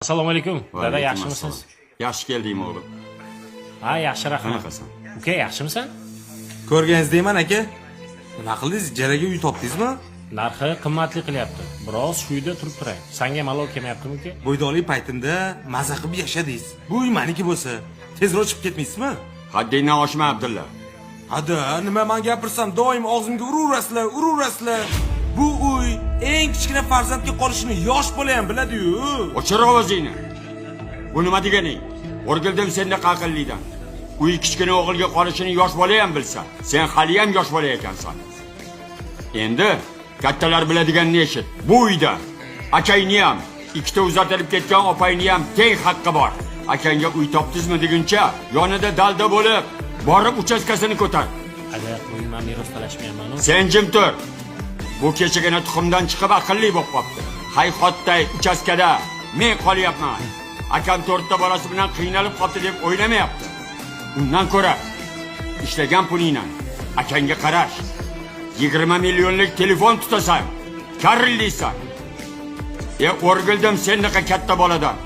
Assalomu alaykum. Dada, yaxshimisiz? Yaxshi keldingmi o'g'lim? Ha, yaxshi, rahmat. Qanaqasan? Uka, yaxshimisan? Ko'rganingizdayman aka. Nima qildingiz? Ijaraga uy topdingizmi? Narxi qimmatli qilyapti. Biroz shu uyda turib turay. Senga malol kelmayaptimi uka? Bo'ydoqlik paytimda maza qilib yashadingiz. Bu uy meniki bo'lsa, tezroq chiqib ketmaysizmi? Haddingdan oshma Abdulla. Hada, nima men gapirsam doim og'zimga uraverasizlar. Bu uy eng kichkina farzandga qolishini yosh bola ham biladi-yu. O'chir ovozingni. Bu nima deganing? O'rgildim senda qaqillidan. Uy kichkina o'g'ilga qolishini yosh bola ham bilsa, sen hali ham yosh bola ekansan. Endi kattalar biladiganini eshit. Bu uyda akangni ham, ikkita uzatilib ketgan opangni ham teng haqqi bor. Akangga uy topdingizmi deguncha, yonida dalda bo'lib, borib uchastkasini ko'tar. Agar uyman meros talashmayman-ku. Sen jim tur. Bu kechagina tuxumdan chiqib aqlli bo'lib qopti. Hayxotday uchaskada men qolyapman. Akam 4 ta bolasi bilan qiynalib qopti deb o'ylamayapti. Undan ko'ra ishlagan pulingdan akangga qarash. 20 millionlik telefon tutasan, karrillaysan. O'rgildim sendaqa katta boladan.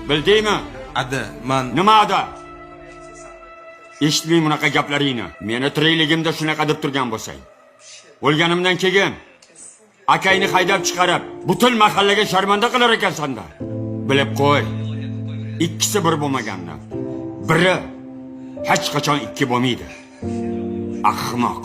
Bildingmi? Ada, men Nima ada? Eshitmay bunaqa gaplaringni. Meni tirikligimda shunaqa deb turgan bo'lsang. O'lganimdan keyin akayni haydab chiqarib, butun mahallaga sharmanda qilar ekansan-da. Bilib qo'y. Ikkisi bir bo'lmagandan. Biri hech qachon ikki bo'lmaydi. Ahmoq.